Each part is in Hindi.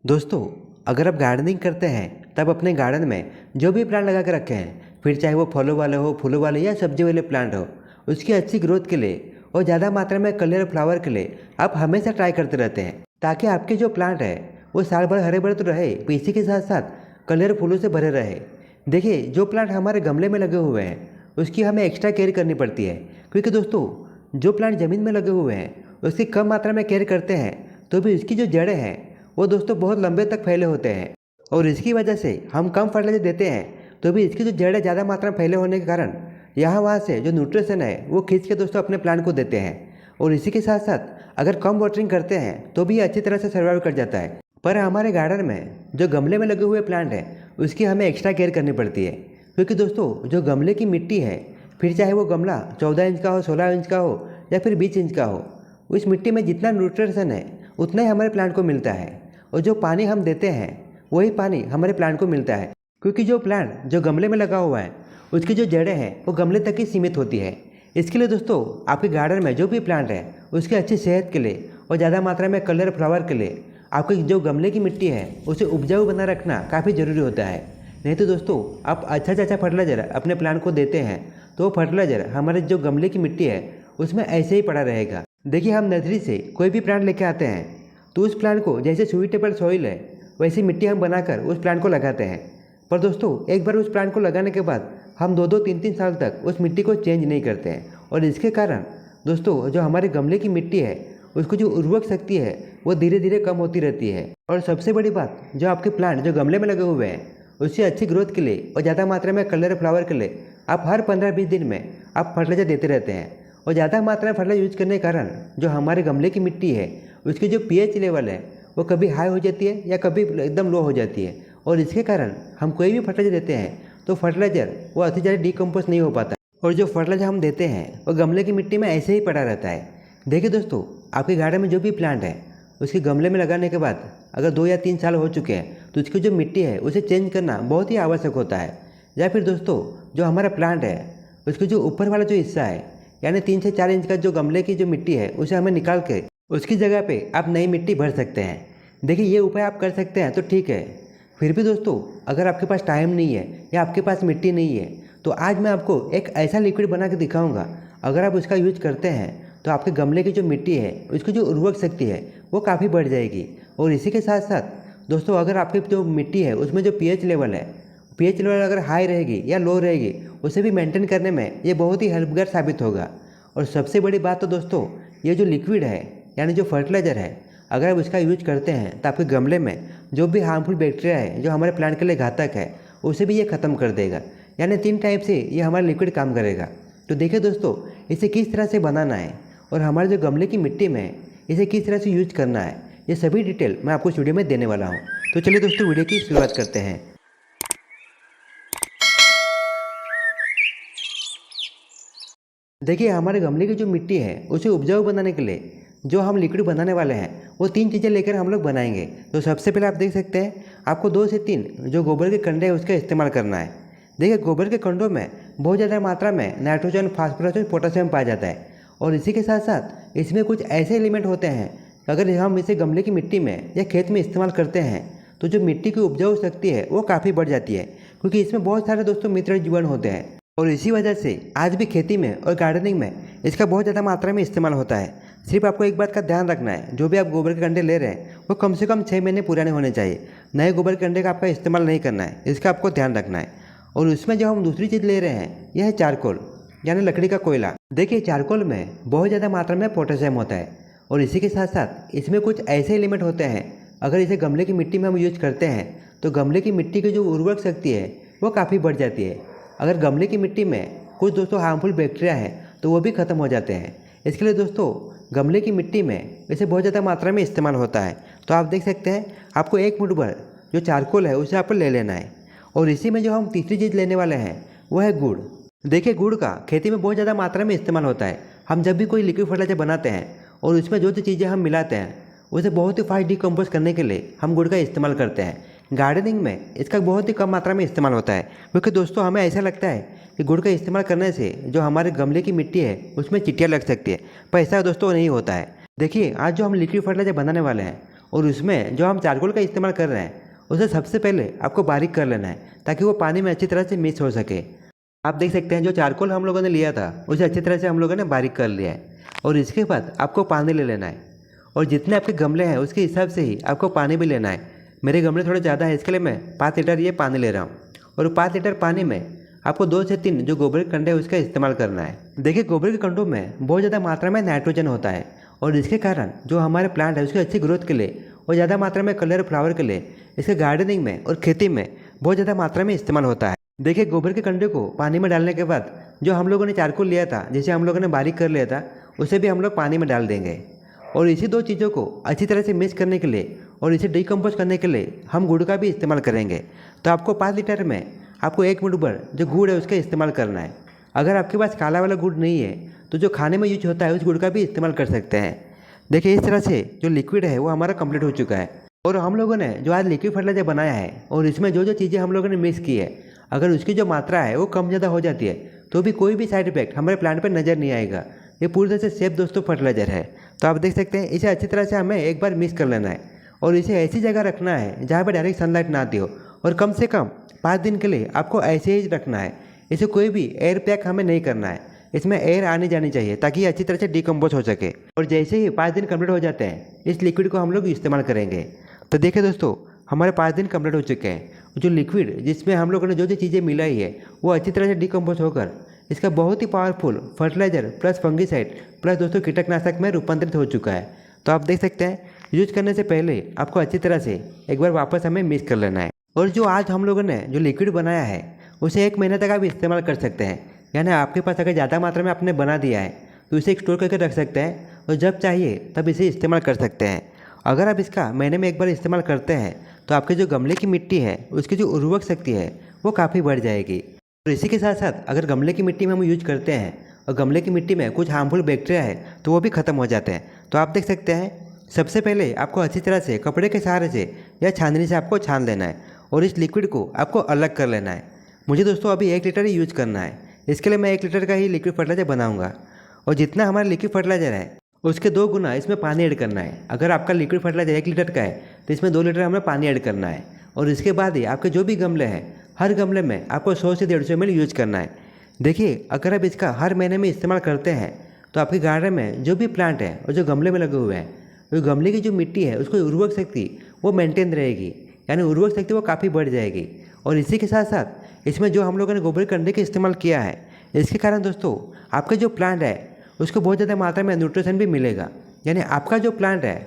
दोस्तों, अगर आप गार्डनिंग करते हैं तब अपने गार्डन में जो भी प्लांट लगा के रखे हैं, फिर चाहे वो फलों वाले हो, फूलों वाले या सब्जी वाले प्लांट हो, उसकी अच्छी ग्रोथ के लिए और ज़्यादा मात्रा में कलर फ्लावर के लिए आप हमेशा ट्राई करते रहते हैं ताकि आपके जो प्लांट है वो साल भर हरे भरे तो रहे, इसी के साथ साथ कलर फूलों से भरे रहे। देखिए, जो प्लांट हमारे गमले में लगे हुए हैं उसकी हमें एक्स्ट्रा केयर करनी पड़ती है, क्योंकि दोस्तों जो प्लांट ज़मीन में लगे हुए हैं उसकी कम मात्रा में केयर करते हैं तो भी उसकी जो जड़ें हैं वो दोस्तों बहुत लंबे तक फैले होते हैं। और इसकी वजह से हम कम फर्टिलाइजर देते हैं तो भी इसकी जो जड़ें ज़्यादा मात्रा में फैले होने के कारण यहाँ वहाँ से जो न्यूट्रिशन है वो खींच के दोस्तों अपने प्लांट को देते हैं। और इसी के साथ साथ अगर कम वाटरिंग करते हैं तो भी ये अच्छी तरह से सर्वाइव कर जाता है। पर हमारे गार्डन में जो गमले में लगे हुए प्लांट हैं उसकी हमें एक्स्ट्रा केयर करनी पड़ती है, क्योंकि दोस्तों जो गमले की मिट्टी है, फिर चाहे वो गमला 14 इंच का हो, 16 इंच का हो या फिर 20 इंच का हो, उस मिट्टी में जितना न्यूट्रिशन है उतना ही हमारे प्लांट को मिलता है। और जो पानी हम देते हैं वही पानी हमारे प्लांट को मिलता है, क्योंकि जो प्लांट जो गमले में लगा हुआ है उसकी जो जड़ें हैं वो गमले तक ही सीमित होती है। इसके लिए दोस्तों आपके गार्डन में जो भी प्लांट है उसकी अच्छी सेहत के लिए और ज़्यादा मात्रा में कलर फ्लावर के लिए आपकी जो गमले की मिट्टी है उसे उपजाऊ बना रखना काफ़ी ज़रूरी होता है। नहीं तो दोस्तों आप अच्छा से अच्छा फर्टिलाइज़र अपने प्लांट को देते हैं तो वो फर्टिलाइज़र हमारे जो गमले की मिट्टी है उसमें ऐसे ही पड़ा रहेगा। देखिए, हम नर्सरी से कोई भी प्लांट लेके आते हैं तो उस प्लांट को जैसे सुइटेबल सॉइल है वैसी मिट्टी हम बनाकर उस प्लांट को लगाते हैं। पर दोस्तों एक बार उस प्लांट को लगाने के बाद हम 2-2, 3-3 साल तक उस मिट्टी को चेंज नहीं करते हैं। और इसके कारण दोस्तों जो हमारे गमले की मिट्टी है उसको जो उर्वरक शक्ति है वो धीरे धीरे कम होती रहती है। और सबसे बड़ी बात, जो आपके प्लांट जो गमले में लगे हुए हैं उससे अच्छी ग्रोथ के लिए और ज़्यादा मात्रा में कलर फ्लावर के लिए आप हर 15-20 दिन में आप फर्टिलाइजर देते रहते हैं। और ज़्यादा मात्रा में फर्टिलाइजर यूज करने के कारण जो हमारे गमले की मिट्टी है उसकी जो पीएच लेवल है वो कभी हाई हो जाती है या कभी एकदम लो हो जाती है। और इसके कारण हम कोई भी फर्टिलाइजर देते हैं तो फर्टिलाइजर वो अति ज़्यादा डिकम्पोज नहीं हो पाता और जो फर्टिलाइजर हम देते हैं वो गमले की मिट्टी में ऐसे ही पड़ा रहता है। देखिए दोस्तों, आपके गार्डन में जो भी प्लांट है उसके गमले में लगाने के बाद अगर 2 या 3 साल हो चुके हैं तो उसकी जो मिट्टी है उसे चेंज करना बहुत ही आवश्यक होता है। या फिर दोस्तों जो हमारा प्लांट है उसके जो ऊपर वाला जो हिस्सा है यानी 3 से 4 इंच का जो गमले की जो मिट्टी है उसे हमें निकाल के उसकी जगह पे आप नई मिट्टी भर सकते हैं। देखिए, ये उपाय आप कर सकते हैं तो ठीक है। फिर भी दोस्तों अगर आपके पास टाइम नहीं है या आपके पास मिट्टी नहीं है तो आज मैं आपको एक ऐसा लिक्विड बना के दिखाऊंगा। अगर आप उसका यूज करते हैं तो आपके गमले की जो मिट्टी है उसकी जो उर्वरक शक्ति है वो काफ़ी बढ़ जाएगी। और इसी के साथ साथ दोस्तों अगर आपकी जो मिट्टी है उसमें जो पीएच लेवल है, पीएच लेवल अगर हाई रहेगी या लो रहेगी उसे भी मेंटेन करने में ये बहुत ही हेल्पगार साबित होगा। और सबसे बड़ी बात तो दोस्तों ये जो लिक्विड है यानी जो फर्टिलाइज़र है, अगर आप उसका यूज करते हैं तो आपके गमले में जो भी हार्मफुल बैक्टीरिया है जो हमारे प्लांट के लिए घातक है उसे भी ये ख़त्म कर देगा। यानी 3 टाइप से ये हमारा लिक्विड काम करेगा। तो देखिए दोस्तों, इसे किस तरह से बनाना है और हमारे जो गमले की मिट्टी में इसे किस तरह से यूज करना है, ये सभी डिटेल मैं आपको इस वीडियो में देने वाला हूँ। तो चलिए दोस्तों वीडियो की शुरुआत करते हैं। देखिए, हमारे गमले की जो मिट्टी है उसे उपजाऊ बनाने के लिए जो हम लिक्विड बनाने वाले हैं वो 3 चीज़ें लेकर हम लोग बनाएंगे। तो सबसे पहले आप देख सकते हैं आपको 2 से 3 जो गोबर के कंडे हैं उसका इस्तेमाल करना है। देखिए, गोबर के कंडों में बहुत ज़्यादा मात्रा में नाइट्रोजन, फास्फोरस और पोटेशियम पाया जाता है। और इसी के साथ साथ इसमें कुछ ऐसे एलिमेंट होते हैं अगर हम इसे गमले की मिट्टी में या खेत में इस्तेमाल करते हैं तो जो मिट्टी की उपजाऊ शक्ति है वो काफ़ी बढ़ जाती है, क्योंकि इसमें बहुत सारे दोस्तों मित्र जीवाणु होते हैं। और इसी वजह से आज भी खेती में और गार्डनिंग में इसका बहुत ज़्यादा मात्रा में इस्तेमाल होता है। सिर्फ आपको एक बात का ध्यान रखना है, जो भी आप गोबर के कंडे ले रहे हैं वो कम से कम 6 महीने पुराने होने चाहिए। नए गोबर के कंडे का आपका इस्तेमाल नहीं करना है, इसका आपको ध्यान रखना है। और उसमें जो हम दूसरी चीज़ ले रहे हैं यह है चारकोल यानी लकड़ी का कोयला। देखिए, चारकोल में बहुत ज़्यादा मात्रा में पोटेशियम होता है और इसी के साथ साथ इसमें कुछ ऐसे एलिमेंट होते हैं अगर इसे गमले की मिट्टी में हम यूज करते हैं तो गमले की मिट्टी की जो उर्वरक शक्ति है वो काफ़ी बढ़ जाती है। अगर गमले की मिट्टी में कुछ दोस्तों हार्मफुल बैक्टीरिया है तो वो भी ख़त्म हो जाते हैं। इसके लिए दोस्तों गमले की मिट्टी में इसे बहुत ज़्यादा मात्रा में इस्तेमाल होता है। तो आप देख सकते हैं आपको 1 मुट्ठी भर जो चारकोल है उसे आपको ले लेना है। और इसी में जो हम तीसरी चीज़ लेने वाले हैं वो है गुड़। देखिए, गुड़ का खेती में बहुत ज़्यादा मात्रा में इस्तेमाल होता है। हम जब भी कोई लिक्विड फर्टिलाइजर बनाते हैं और उसमें जो चीज़ें हम मिलाते हैं उसे बहुत ही फास्ट डिकम्पोज करने के लिए हम गुड़ का इस्तेमाल करते हैं। गार्डनिंग में इसका बहुत ही कम मात्रा में इस्तेमाल होता है, क्योंकि दोस्तों हमें ऐसा लगता है कि गुड़ का इस्तेमाल करने से जो हमारे गमले की मिट्टी है उसमें चींटियाँ लग सकती है, पर ऐसा दोस्तों नहीं होता है। देखिए, आज जो हम लिक्विड फर्टिलाइजर बनाने वाले हैं और उसमें जो हम चारकोल का इस्तेमाल कर रहे हैं उसे सबसे पहले आपको बारीक कर लेना है ताकि वो पानी में अच्छी तरह से मिक्स हो सके। आप देख सकते हैं जो चारकोल हम लोगों ने लिया था उसे अच्छी तरह से हम लोगों ने बारीक कर लिया है। और इसके बाद आपको पानी ले लेना है और जितने आपके गमले हैं उसके हिसाब से ही आपको पानी भी लेना है। मेरे गमले थोड़े ज़्यादा है इसके लिए मैं 5 लीटर ये पानी ले रहा हूँ। और 5 लीटर पानी में आपको 2 से 3 जो गोबर के कंडे हैं उसका इस्तेमाल करना है। देखिए गोबर के कंडों में बहुत ज़्यादा मात्रा में नाइट्रोजन होता है और इसके कारण जो हमारे प्लांट है उसकी अच्छी ग्रोथ के लिए और ज़्यादा मात्रा में कलर फ्लावर के लिए इसके गार्डनिंग में और खेती में बहुत ज़्यादा मात्रा में इस्तेमाल होता है। देखिए गोबर के कंडे को पानी में डालने के बाद जो हम लोगों ने चारकोल लिया था जिसे हम लोगों ने बारीक कर लिया था उसे भी हम लोग पानी में डाल देंगे। और इसी 2 चीज़ों को अच्छी तरह से मिक्स करने के लिए और इसे डिकम्पोज करने के लिए हम गुड़ का भी इस्तेमाल करेंगे। तो आपको 5 लीटर में आपको 1 मुट्ठी भर जो गुड़ है उसका इस्तेमाल करना है। अगर आपके पास काला वाला गुड़ नहीं है तो जो खाने में यूज होता है उस गुड़ का भी इस्तेमाल कर सकते हैं। देखिए इस तरह से जो लिक्विड है वो हमारा कंप्लीट हो चुका है। और हम लोगों ने जो आज लिक्विड फर्टिलाइजर बनाया है और इसमें जो जो चीज़ें हम लोगों ने मिक्स की है अगर उसकी जो मात्रा है वो कम ज़्यादा हो जाती है तो भी कोई भी साइड इफेक्ट हमारे प्लांट पर नज़र नहीं आएगा। ये पूरी तरह से सेफ दोस्तों फर्टिलाइजर है। तो आप देख सकते हैं इसे अच्छी तरह से हमें एक बार मिक्स कर लेना है और इसे ऐसी जगह रखना है जहाँ पर डायरेक्ट सनलाइट ना आती हो और कम से कम 5 दिन के लिए आपको ऐसे ही रखना है। इसे कोई भी एयर पैक हमें नहीं करना है, इसमें एयर आनी जानी चाहिए ताकि ये अच्छी तरह से डिकम्पोज हो सके। और जैसे ही 5 दिन कंप्लीट हो जाते हैं इस लिक्विड को हम लोग इस्तेमाल करेंगे। तो देखिए दोस्तों हमारे 5 दिन कंप्लीट हो चुके हैं। जो लिक्विड जिसमें हम लोगों ने जो जो चीज़ें मिलाई है वो अच्छी तरह से डिकम्पोज होकर इसका बहुत ही powerful fertiliser plus fungicide plus दोस्तों कीटनाशक में रूपांतरित हो चुका है। तो आप देख सकते हैं यूज करने से पहले आपको अच्छी तरह से एक बार वापस हमें मिक्स कर लेना है। और जो आज हम लोगों ने जो लिक्विड बनाया है उसे 1 महीने तक आप इस्तेमाल कर सकते हैं। यानी आपके पास अगर ज़्यादा मात्रा में आपने बना दिया है तो इसे स्टोर करके रख सकते हैं और जब चाहिए तब इसे इस्तेमाल कर सकते हैं। अगर आप इसका महीने में एक बार इस्तेमाल करते हैं तो आपके जो गमले की मिट्टी है उसकी जो उर्वरक शक्ति है वो काफ़ी बढ़ जाएगी। और इसी के साथ साथ अगर गमले की मिट्टी में हम यूज करते हैं और गमले की मिट्टी में कुछ हार्मफुल बैक्टीरिया है तो वो भी ख़त्म हो जाते हैं। तो आप देख सकते हैं सबसे पहले आपको अच्छी तरह से कपड़े के सहारे से या छाननी से आपको छान लेना है और इस लिक्विड को आपको अलग कर लेना है। मुझे दोस्तों अभी 1 लीटर ही यूज करना है, इसके लिए मैं 1 लीटर का ही लिक्विड फर्टिलाइजर बनाऊँगा। और जितना हमारा लिक्विड फर्टिलाइजर है उसके 2 गुना इसमें पानी ऐड करना है। अगर आपका लिक्विड फर्टिलाइजर 1 लीटर का है तो इसमें 2 लीटर हमें पानी ऐड करना है। और इसके बाद ही आपके जो भी गमले हैं हर गमले में आपको 100 से 150 ml यूज करना है। देखिए अगर आप इसका हर महीने में इस्तेमाल करते हैं तो आपके गार्डन में जो भी प्लांट है और जो गमले में लगे हुए हैं वो गमले की जो मिट्टी है उसको उर्वरक शक्ति वो मेंटेन रहेगी, यानी उर्वरक शक्ति वो काफ़ी बढ़ जाएगी। और इसी के साथ साथ इसमें जो हम लोगों ने गोबर कंडे का इस्तेमाल किया है इसके कारण दोस्तों आपका जो प्लांट है उसको बहुत ज़्यादा मात्रा में न्यूट्रिशन भी मिलेगा। यानी आपका जो प्लांट है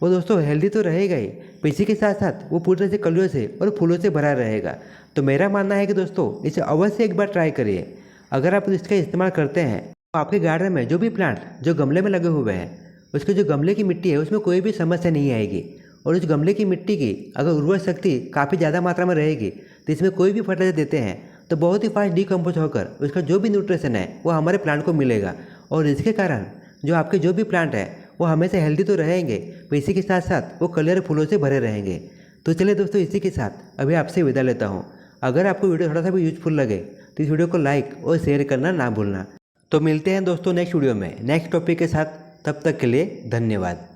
वो दोस्तों हेल्दी तो रहेगा ही, इसी के साथ साथ वो पूरी तरह से कलियों से और फूलों से भरा रहेगा। तो मेरा मानना है कि दोस्तों इसे अवश्य एक बार ट्राई करिए। अगर आप इसका इस्तेमाल करते हैं तो आपके गार्डन में जो भी प्लांट जो गमले में लगे हुए हैं उसके जो गमले की मिट्टी है उसमें कोई भी समस्या नहीं आएगी। और उस गमले की मिट्टी की अगर उर्वरक शक्ति काफ़ी ज़्यादा मात्रा में रहेगी तो इसमें कोई भी फर्टिलाइजर देते हैं तो बहुत ही फास्ट डिकम्पोज होकर उसका जो भी न्यूट्रिशन है वो हमारे प्लांट को मिलेगा। और इसके कारण जो आपके जो भी प्लांट है वो हमेशा हेल्दी तो रहेंगे, इसी के साथ साथ वो कलर फूलों से भरे रहेंगे। तो चलिए दोस्तों इसी के साथ अभी आपसे विदा लेता हूँ। अगर आपको वीडियो थोड़ा सा भी यूजफुल लगे तो इस वीडियो को लाइक और शेयर करना ना भूलना। तो मिलते हैं दोस्तों नेक्स्ट वीडियो में नेक्स्ट टॉपिक के साथ, तब तक के लिए धन्यवाद।